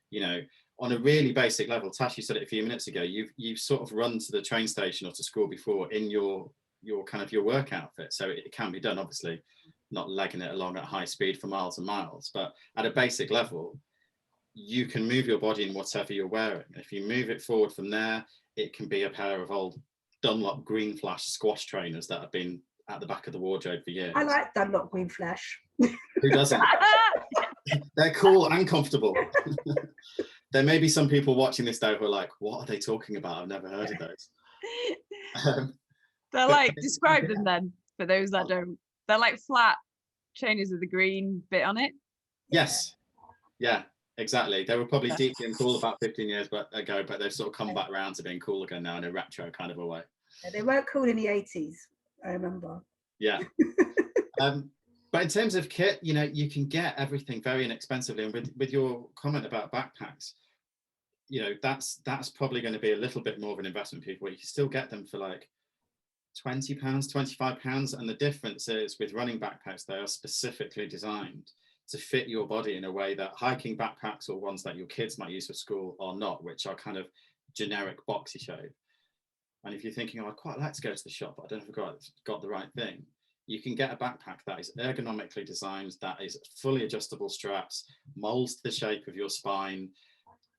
You know, on a really basic level, Tash, you said it a few minutes ago, you've sort of run to the train station or to school before in your kind of your work outfit. So it can be done, obviously, not legging it along at high speed for miles and miles, but at a basic level, you can move your body in whatever you're wearing. If you move it forward from there, it can be a pair of old Dunlop Green Flash squash trainers that have been at the back of the wardrobe for years. I like Dunlop Green Flash. Who doesn't? They're cool and comfortable. There may be some people watching this though who are like, what are they talking about? I've never heard of those. They're like, describe them then, for those that don't. They're like flat trainers with the green bit on it. Yes. Yeah, exactly. They were probably deeply uncool about 15 years ago, but they've sort of come back around to being cool again now in a retro kind of a way. Yeah, they weren't cool in the 80s, I remember. Yeah. But in terms of kit, you know, you can get everything very inexpensively. And with your comment about backpacks, you know, that's probably going to be a little bit more of an investment for people. You can still get them for like £20, £25, and the difference is with running backpacks, they are specifically designed to fit your body in a way that hiking backpacks or ones that your kids might use for school are not, which are kind of generic boxy shape. And if you're thinking, oh, I'd quite like to go to the shop, but I don't know if I've got the right thing, you can get a backpack that is ergonomically designed, that is fully adjustable straps, molds to the shape of your spine,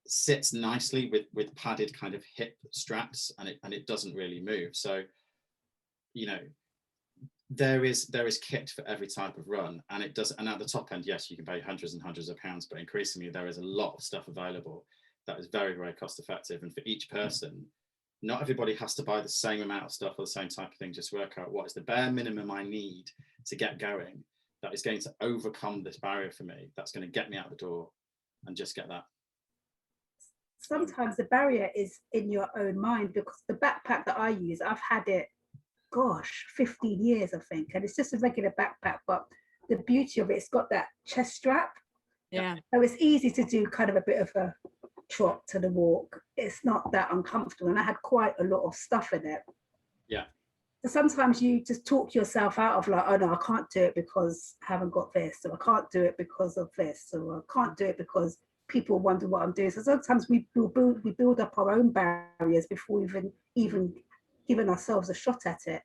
sits nicely with padded kind of hip straps, and it doesn't really move. So, you know, there is kit for every type of run, and it does. And at the top end, yes, you can pay hundreds and hundreds of pounds, but increasingly there is a lot of stuff available that is very, very cost effective. And for each person, not everybody has to buy the same amount of stuff or the same type of thing. Just work out what is the bare minimum I need to get going that is going to overcome this barrier for me, that's going to get me out the door, and just get that. Sometimes the barrier is in your own mind, because the backpack that I use, I've had it, gosh, 15 years, I think. And it's just a regular backpack, but the beauty of it, it's got that chest strap. Yeah. So it's easy to do kind of a bit of a trot to the walk. It's not that uncomfortable. And I had quite a lot of stuff in it. Yeah. So sometimes you just talk yourself out of like, oh no, I can't do it because I haven't got this, or I can't do it because of this, or I can't do it because people wonder what I'm doing. So sometimes we build up our own barriers before we've even given ourselves a shot at it.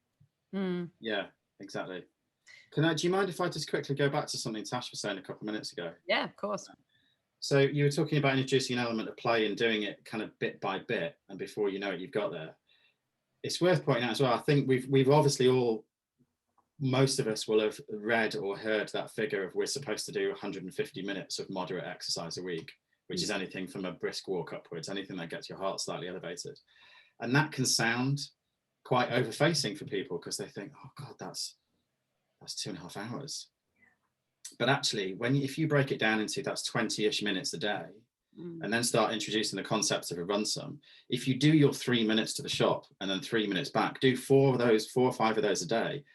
Mm. Yeah, exactly. Do you mind if I just quickly go back to something Tash was saying a couple of minutes ago? Yeah, of course. So you were talking about introducing an element of play and doing it kind of bit by bit, and before you know it, you've got there. It's worth pointing out as well, I think we've obviously all, most of us will have read or heard that figure of we're supposed to do 150 minutes of moderate exercise a week, which is anything from a brisk walk upwards, anything that gets your heart slightly elevated. And that can sound quite overfacing for people, because they think, oh God, that's 2.5 hours. But actually, if you break it down into that's 20-ish minutes a day, and then start introducing the concepts of a run sum, if you do your 3 minutes to the shop and then 3 minutes back, do 4 or 5 of those a day,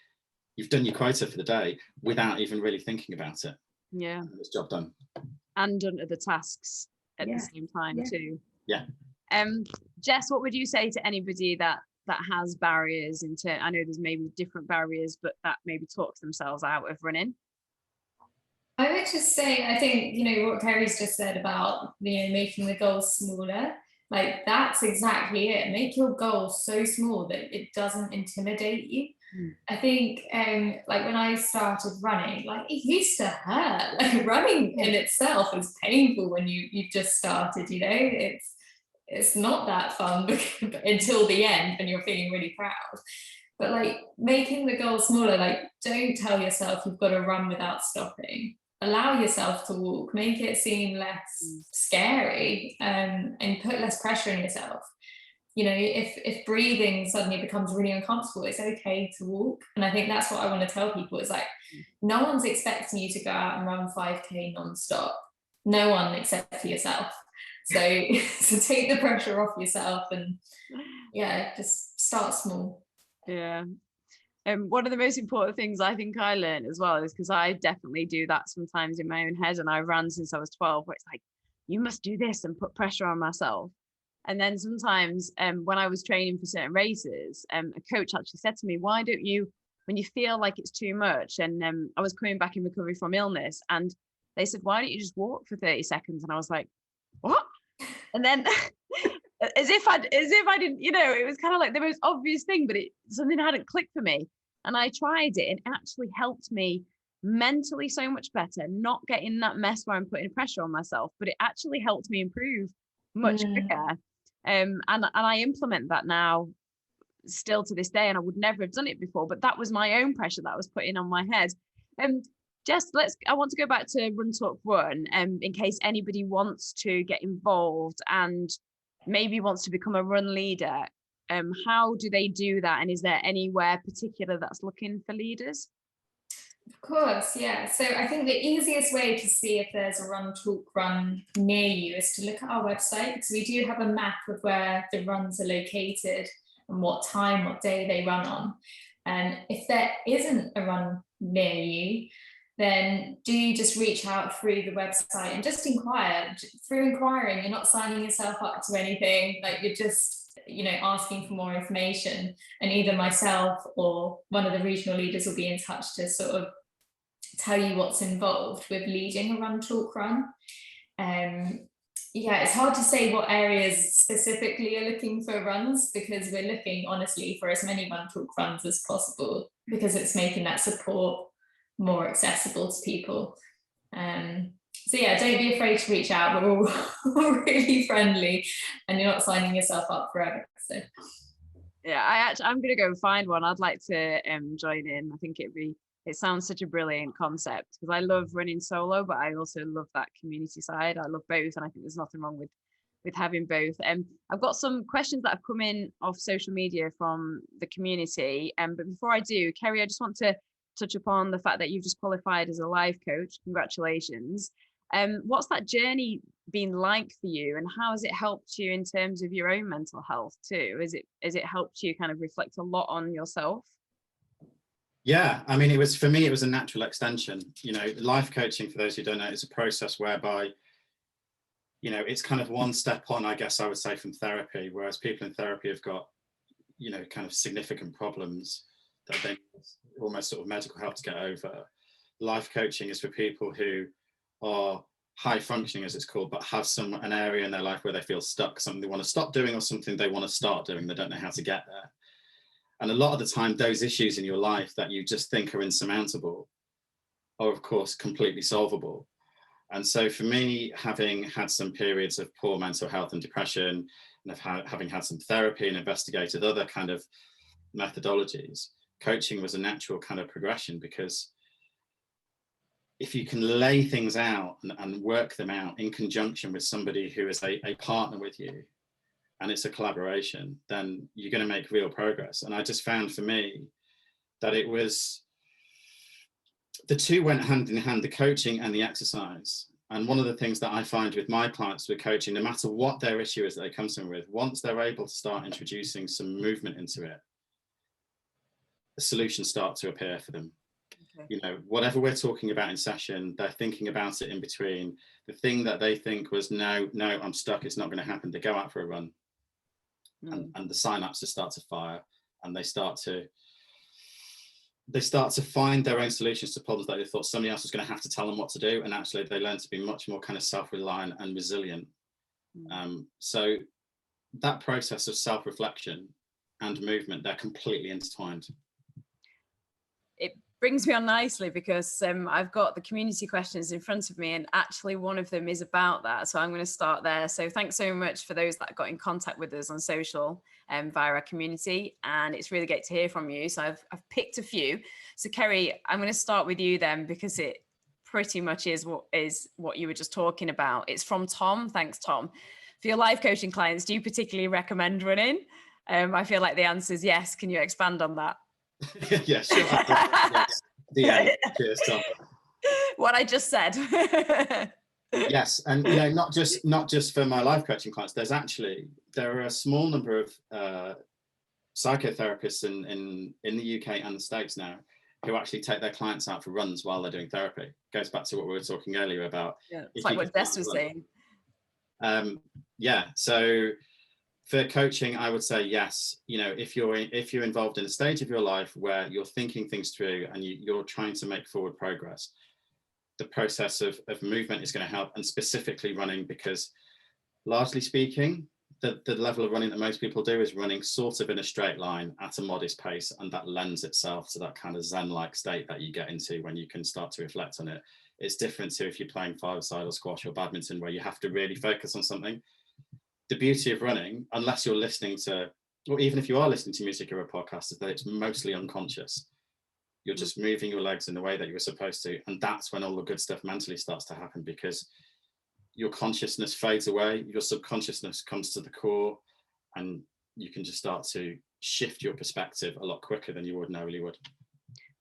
you've done your quota for the day without even really thinking about it. Yeah. And it's job done. And done other tasks at the same time too. Yeah. Jess, what would you say to anybody that has barriers into, I know there's maybe different barriers, but that maybe talks themselves out of running? I would just say, I think, you know, what Kerry's just said about, you know, making the goals smaller, like that's exactly it. Make your goals so small that it doesn't intimidate you. I think like when I started running, like it used to hurt. Like running in itself is painful when you've just started, you know, it's not that fun until the end when you're feeling really proud. But like making the goal smaller, like don't tell yourself you've got to run without stopping. Allow yourself to walk, make it seem less scary, and put less pressure on yourself. if breathing suddenly becomes really uncomfortable, it's okay to walk. And I think that's what I want to tell people. It's like, no one's expecting you to go out and run 5K non-stop. No one except for yourself. So take the pressure off yourself, and just start small. Yeah. And one of the most important things I think I learned as well is because I definitely do that sometimes in my own head, and I ran since I was 12, where it's like, you must do this and put pressure on myself. And then sometimes when I was training for certain races, a coach actually said to me, why don't you, when you feel like it's too much, and I was coming back in recovery from illness, and they said, why don't you just walk for 30 seconds? And I was like, what? And then as if I didn't, it was kind of like the most obvious thing, but something hadn't clicked for me. And I tried it, and it actually helped me mentally so much better, not get in that mess where I'm putting pressure on myself, but it actually helped me improve much quicker. And I implement that now still to this day, and I would never have done it before, but that was my own pressure that I was putting on my head. Jess, I want to go back to Run Talk Run, in case anybody wants to get involved and maybe wants to become a run leader. How do they do that? And is there anywhere particular that's looking for leaders? Of course, yeah. So I think the easiest way to see if there's a Run Talk Run near you is to look at our website, because we do have a map of where the runs are located and what time, what day they run on. And if there isn't a run near you, then do just reach out through the website and just inquire. Through inquiring, you're not signing yourself up to anything, like you're just asking for more information, and either myself or one of the regional leaders will be in touch to sort of tell you what's involved with leading a Run Talk Run. It's hard to say what areas specifically are looking for runs, because we're looking honestly for as many Run Talk Runs as possible, because it's making that support more accessible to people. Don't be afraid to reach out. We're all really friendly, and you're not signing yourself up forever. So I'm gonna go find one. I'd like to join in. I think it sounds such a brilliant concept, because I love running solo, but I also love that community side. I love both, and I think there's nothing wrong with having both. I've got some questions that have come in off social media from the community, but before I do, Kerry, I just want to touch upon the fact that you've just qualified as a life coach. Congratulations. What's that journey been like for you, and how has it helped you in terms of your own mental health too? Has it helped you kind of reflect a lot on yourself? Yeah, I mean, it was a natural extension. Life coaching, for those who don't know, is a process whereby, it's kind of one step on, I guess I would say, from therapy, whereas people in therapy have got, kind of significant problems that they almost sort of medical help to get over. Life coaching is for people who are high functioning, as it's called, but have an area in their life where they feel stuck, something they want to stop doing or something they want to start doing, they don't know how to get there. And a lot of the time, those issues in your life that you just think are insurmountable are, of course, completely solvable. And so for me, having had some periods of poor mental health and depression, and having had some therapy and investigated other kind of methodologies, coaching was a natural kind of progression, because if you can lay things out and work them out in conjunction with somebody who is a partner with you, and it's a collaboration, then you're going to make real progress. And I just found for me that the two went hand in hand, the coaching and the exercise. And one of the things that I find with my clients with coaching, no matter what their issue is that they come to me with, once they're able to start introducing some movement into it, the solutions start to appear for them. Okay. Whatever we're talking about in session, they're thinking about it in between. The thing that they think was, no, I'm stuck, it's not going to happen, they go out for a run. And the synapses start to fire, and they start to find their own solutions to problems that they thought somebody else was going to have to tell them what to do, and actually they learn to be much more kind of self-reliant and resilient. So that process of self-reflection and movement, they're completely intertwined. It brings me on nicely, because I've got the community questions in front of me, and actually one of them is about that, so I'm going to start there. So thanks so much for those that got in contact with us on social via our community, and it's really great to hear from you. So I've picked a few. So Kerry, I'm going to start with you then, because it pretty much is what you were just talking about. It's from Tom. Thanks, Tom. For your life coaching clients, do you particularly recommend running? I feel like the answer is yes. Can you expand on that? Yeah, sure. Yes. The end. Cheers, Tom. What I just said. Yes, and not just for my life coaching clients. There are a small number of psychotherapists in the UK and the States now who actually take their clients out for runs while they're doing therapy. Goes back to what we were talking earlier about. Yeah, it's like what Jess was saying. Yeah, so for coaching, I would say yes. If you're involved in a stage of your life where you're thinking things through and you're trying to make forward progress, the process of movement is going to help, and specifically running, because largely speaking, the level of running that most people do is running sort of in a straight line at a modest pace, and that lends itself to that kind of zen-like state that you get into when you can start to reflect on it. It's different to if you're playing five-a-side or squash or badminton, where you have to really focus on something. The beauty of running, unless you're listening to, or even if you are listening to music or a podcast, is that it's mostly unconscious. You're just moving your legs in the way that you were supposed to, and that's when all the good stuff mentally starts to happen, because your consciousness fades away, your subconsciousness comes to the core, and you can just start to shift your perspective a lot quicker than you ordinarily would.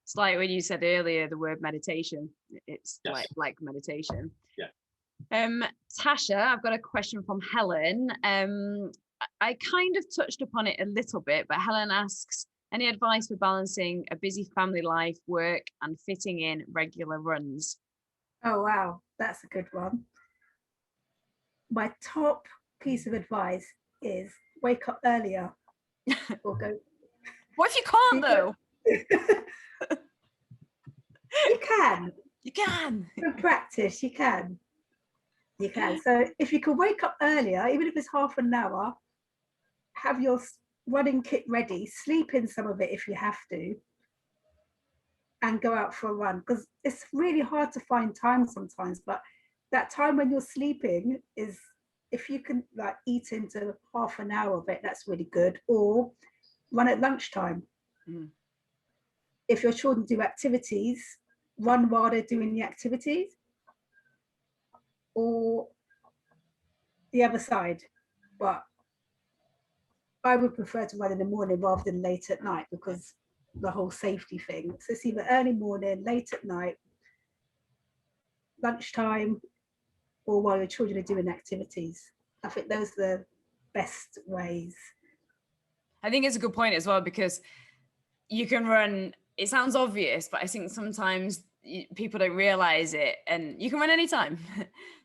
It's like when you said earlier the word meditation. It's yes. like meditation. Yeah. Tasha, I've got a question from Helen. I kind of touched upon it a little bit, but Helen asks, any advice for balancing a busy family life, work, and fitting in regular runs? Oh, wow. That's a good one. My top piece of advice is wake up earlier or go. What if you can't, though? You can. You can. With practice, you can. You can. So if you can wake up earlier, even if it's half an hour, have your running kit ready, sleep in some of it if you have to, and go out for a run, because it's really hard to find time sometimes, but that time when you're sleeping is, if you can like eat into half an hour of it, that's really good. Or run at lunchtime. If your children do activities, run while they're doing the activities, or the other side. But I would prefer to run in the morning rather than late at night, because the whole safety thing. So it's either early morning, late at night, lunchtime, or while your children are doing activities. I think those are the best ways. I think it's a good point as well, because you can run, it sounds obvious, but I think sometimes people don't realize it, and you can run anytime.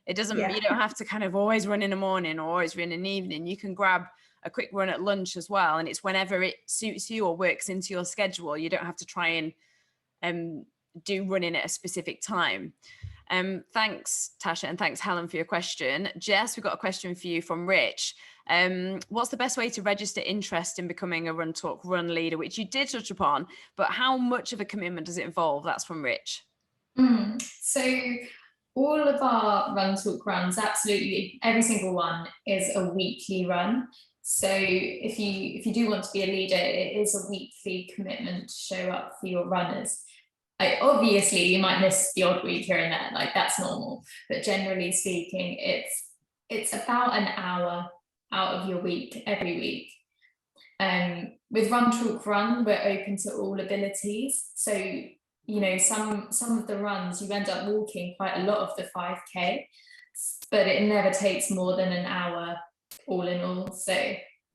It doesn't, you don't have to kind of always run in the morning or always run in the evening. You can grab a quick run at lunch as well, and it's whenever it suits you or works into your schedule. You don't have to try and do running at a specific time. Thanks, Tasha, and thanks, Helen, for your question. Jess, we've got a question for you from Rich. What's the best way to register interest in becoming a Run Talk Run leader, which you did touch upon, but how much of a commitment does it involve? That's from Rich. So all of our Run Talk runs, absolutely every single one, is a weekly run. So if you do want to be a leader, it is a weekly commitment to show up for your runners. Obviously, you might miss the odd week here and there, like that's normal. But generally speaking, it's about an hour out of your week every week. With Run Talk Run, we're open to all abilities. So some of the runs you end up walking quite a lot of the 5K, but it never takes more than an hour all in all. So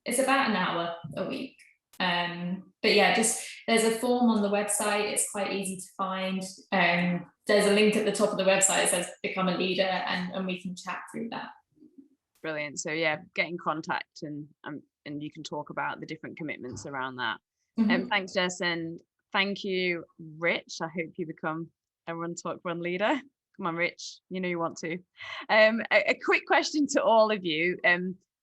it's about an hour a week. But yeah, just there's a form on the website. It's quite easy to find. There's a link at the top of the website that says become a leader, and we can chat through that. Brilliant. So yeah, get in contact and you can talk about the different commitments around that. Thanks, Jess, and thank you, Rich. I hope you become a Run Talk Run leader. Come on, Rich, you know you want to. A quick question to all of you.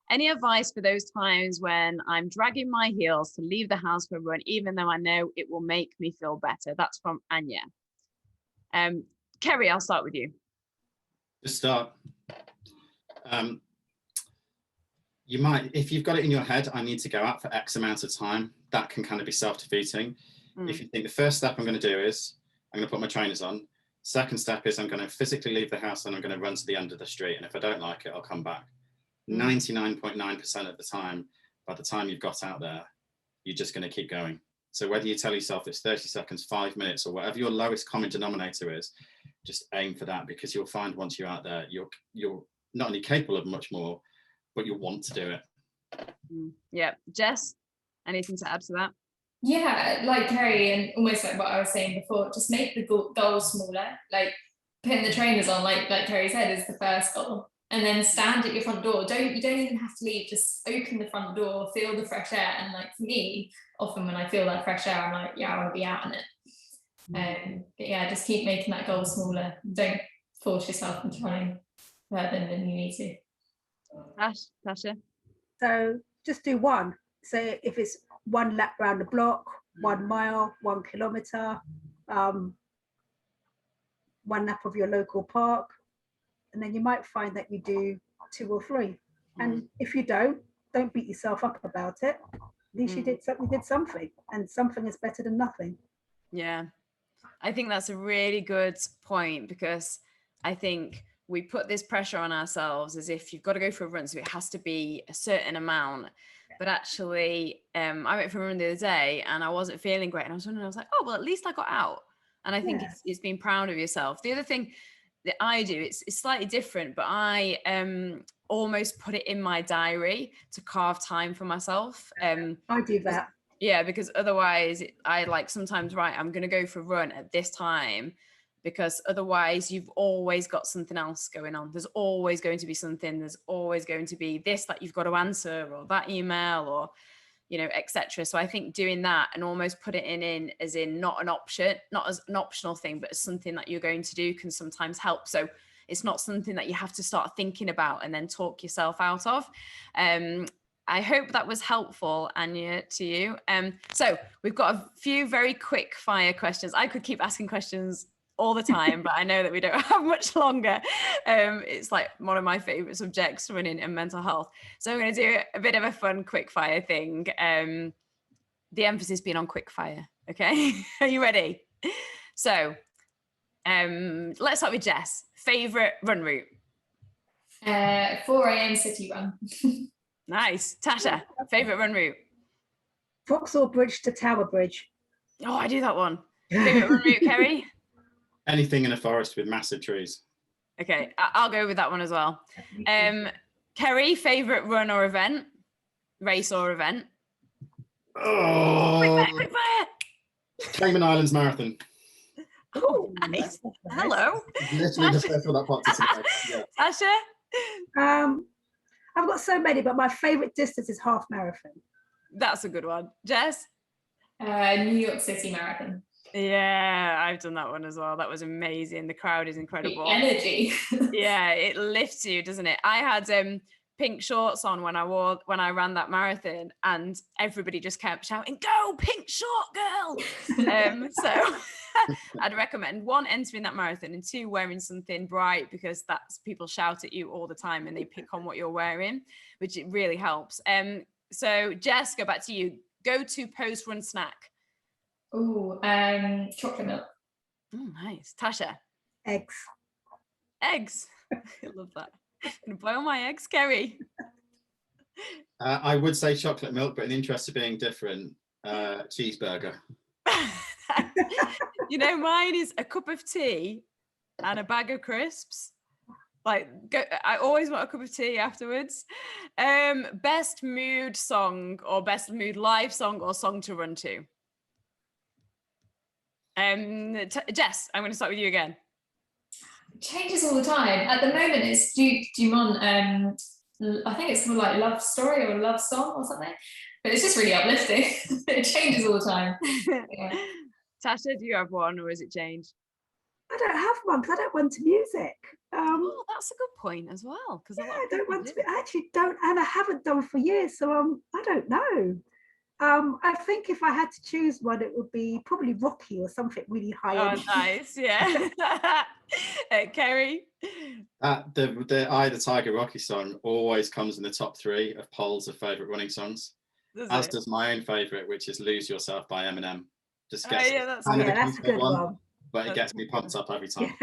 Any advice for those times when I'm dragging my heels to leave the house for a run, even though I know it will make me feel better? That's from Anya. Kerry, I'll start with you. To start, you might, if you've got it in your head, I need to go out for X amount of time, that can kind of be self-defeating. If you think the first step I'm going to do is I'm going to put my trainers on. Second step is I'm going to physically leave the house and I'm going to run to the end of the street. And if I don't like it, I'll come back. 99.9% of the time, by the time you've got out there, you're just going to keep going. So whether you tell yourself it's 30 seconds, 5 minutes, or whatever your lowest common denominator is, just aim for that, because you'll find once you're out there, you're not only capable of much more, but you'll want to do it. Yeah. Jess, anything to add to that? Yeah, like Kerry, and almost like what I was saying before, just make the goal smaller. Like putting the trainers on, like Kerry said, is the first goal. And then stand at your front door. You don't even have to leave, just open the front door, feel the fresh air. And like for me, often when I feel that fresh air, I'm like, yeah, I want to be out in it. But yeah, just keep making that goal smaller. Don't force yourself into running further than you need to. Tasha? So just do one. So if it's 1 lap round the block, 1 mile, 1 kilometre, 1 lap of your local park, and then you might find that you do 2 or 3. And if you don't beat yourself up about it. At least you did something, and something is better than nothing. Yeah, I think that's a really good point, because I think we put this pressure on ourselves as if you've got to go for a run, so it has to be a certain amount. But actually, I went for a run the other day and I wasn't feeling great, and I was like, oh well, at least I got out. And I think it's being proud of yourself. The other thing that I do, it's slightly different, but I almost put it in my diary to carve time for myself. I do that. Yeah, because otherwise I like sometimes, right, I'm going to go for a run at this time, because otherwise you've always got something else going on. There's always going to be something. There's always going to be this that you've got to answer, or that email, or, you know, etc. So I think doing that and almost put it in as in not an option, not as an optional thing, but as something that you're going to do can sometimes help. So it's not something that you have to start thinking about and then talk yourself out of. I hope that was helpful, Anya, to you. So we've got a few very quick fire questions. I could keep asking questions all the time, but I know that we don't have much longer. It's like one of my favorite subjects, running and mental health. So I'm going to do a bit of a fun quick fire thing. The emphasis being on quick fire. Okay. Are you ready? So let's start with Jess. Favorite run route? 4 a.m. city run. Nice. Tasha, favorite run route? Vauxhall Bridge to Tower Bridge. Oh, I do that one. Favorite run route, Kerry? Anything in a forest with massive trees. Okay, I'll go with that one as well. Kerry, favorite run or event? Race or event? Oh, Quick fire. Cayman Islands Marathon. Oh, nice. Hello. Literally just there for that part to say. Tasha? I've got so many, but my favorite distance is half marathon. That's a good one. Jess? New York City Marathon. Yeah, I've done that one as well. That was amazing. The crowd is incredible. The energy. Yeah, it lifts you, doesn't it? I had pink shorts on when I ran that marathon, and everybody just kept shouting, "Go, pink short girl!" So I'd recommend 1, entering that marathon, and 2, wearing something bright, because that's people shout at you all the time and they pick on what you're wearing, which it really helps. So Jess, go back to you. Go to post-run snack. Oh, chocolate milk. Oh, nice. Tasha? Eggs. Eggs. I love that. I'm gonna boil my eggs, Kerry. I would say chocolate milk, but in the interest of being different, cheeseburger. You know, mine is a cup of tea and a bag of crisps. I always want a cup of tea afterwards. Best mood song, or best mood live song, or song to run to? Jess, I'm going to start with you again. It changes all the time. At the moment, it's Dumont. I think it's called like Love Story or Love Song or something. But it's just really uplifting. It changes all the time. Yeah. Tasha, do you have one, or has it changed? I don't have one because I don't run to music. Oh, that's a good point as well. Because yeah, I don't run to. I actually don't, and I haven't done for years. So I don't know. I think if I had to choose one, it would be probably Rocky or something really high. Oh, nice, yeah. Kerry? The Eye of the Tiger Rocky song always comes in the top 3 of polls of favourite running songs. Does my own favourite, which is Lose Yourself by Eminem. Just gets that's a good one. But it gets me pumped up every time.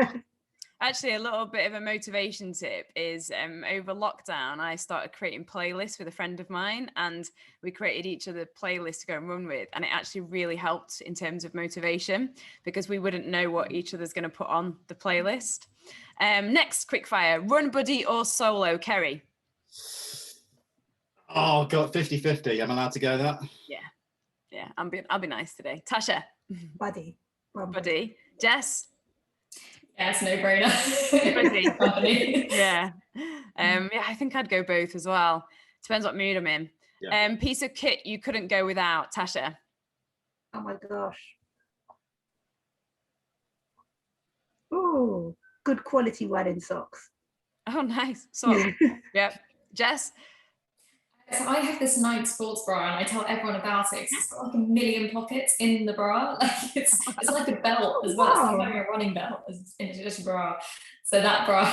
Actually, a little bit of a motivation tip is over lockdown, I started creating playlists with a friend of mine, and we created each other playlists to go and run with. And it actually really helped in terms of motivation because we wouldn't know what each other's going to put on the playlist. Next, quickfire, run buddy or solo, Kerry? Oh, God, 50-50. I'm allowed to go that? Yeah, I'll be nice today. Tasha? Buddy. Buddy. Jess? Yeah, it's no brainer. Yeah. Yeah, I think I'd go both as well. Depends what mood I'm in. Yeah. Piece of kit you couldn't go without, Tasha. Oh my gosh. Oh, good quality running socks. Oh, nice. So, yep. Jess? So I have this Nike sports bra and I tell everyone about it because it's got like a million pockets in the bra. Like it's like a belt as well. It's like wearing a running belt in just a bra. So that bra.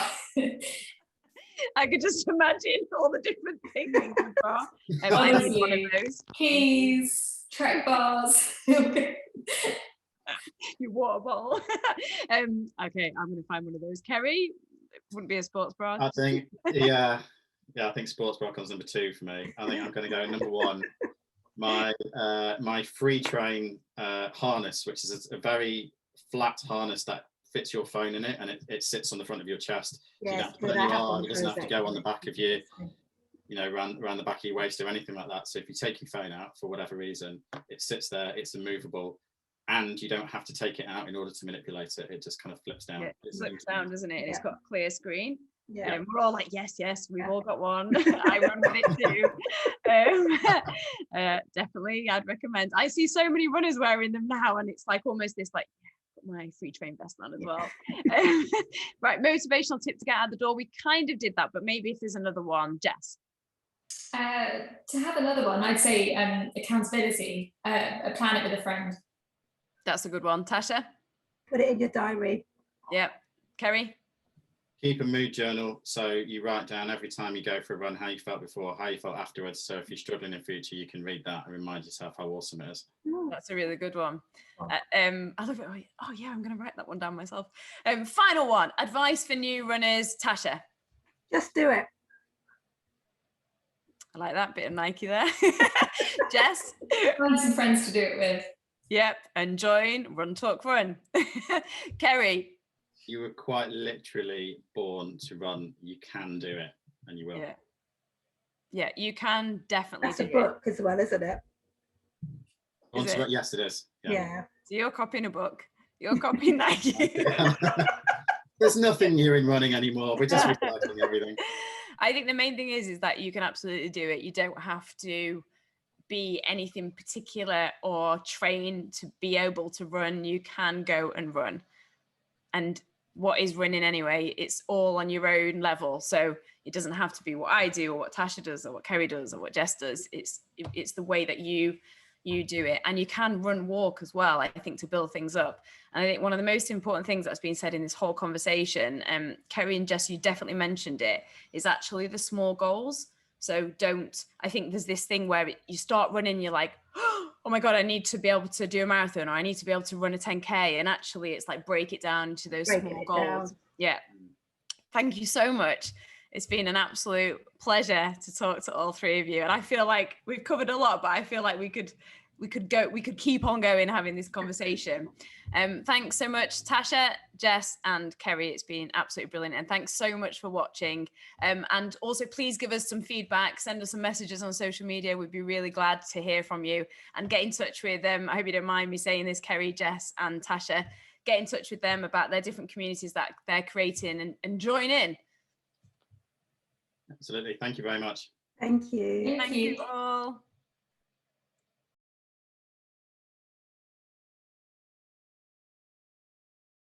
I could just imagine all the different things in the bra. I need one of those. Keys, track bars. Your water bottle. Okay, I'm going to find one of those. Kerry, it wouldn't be a sports bra. I think, yeah, I think sports bra comes number 2 for me. I think I'm going to go number 1. My free train harness, which is a very flat harness that fits your phone in it, and it sits on the front of your chest. So you don't have to put on your arm. It doesn't have to go on the back of your, around the back of your waist or anything like that. So if you take your phone out for whatever reason, it sits there. It's immovable. And you don't have to take it out in order to manipulate it. It just kind of flips down. Yeah, it flips down, doesn't it? And it's got a clear screen. Yeah. And we're all like, yes, we've all got one. I run with it too. Definitely, I'd recommend. I see so many runners wearing them now, and it's like almost this like, put my free train vest on as well. Right, motivational tip to get out the door. We kind of did that, but maybe if there's another one, Jess. To have another one, I'd say accountability, a plan it with a friend. That's a good one. Tasha? Put it in your diary. Yep. Kerry? Keep a mood journal. So you write down every time you go for a run how you felt before, how you felt afterwards. So if you're struggling in future, you can read that and remind yourself how awesome it is. That's a really good one. I love it. Oh yeah, I'm going to write that one down myself. Final one. Advice for new runners. Tasha? Just do it. I like that bit of Nike there. Jess? Find some friends to do it with. Yep, and join Run Talk Run. Kerry? You were quite literally born to run. You can do it, and you will. Yeah, you can definitely That's do a book as well, isn't it? Yes, it is. Yeah. So you're copying a book. You're copying Nike. There's nothing new in running anymore. We're just recycling everything. I think the main thing is that you can absolutely do it. You don't have to be anything particular or train to be able to run. You can go and run. And what is running anyway? It's all on your own level. So it doesn't have to be what I do or what Tasha does or what Kerry does or what Jess does. It's the way that you do it. And you can walk as well, I think, to build things up. And I think one of the most important things that's been said in this whole conversation, Kerry and Jess, you definitely mentioned it, is actually the small goals. So I think there's this thing where you start running, you're like, oh my God, I need to be able to do a marathon, or I need to be able to run a 10K. And actually it's like, break it down into those small goals. Yeah. Thank you so much. It's been an absolute pleasure to talk to all three of you. And I feel like we've covered a lot, but I feel like we could keep on going having this conversation. Thanks so much, Tasha, Jess, and Kerry. It's been absolutely brilliant. And thanks so much for watching. And also please give us some feedback, send us some messages on social media. We'd be really glad to hear from you, and get in touch with them. I hope you don't mind me saying this, Kerry, Jess, and Tasha. Get in touch with them about their different communities that they're creating and join in. Absolutely. Thank you very much. Thank you. Thank you all.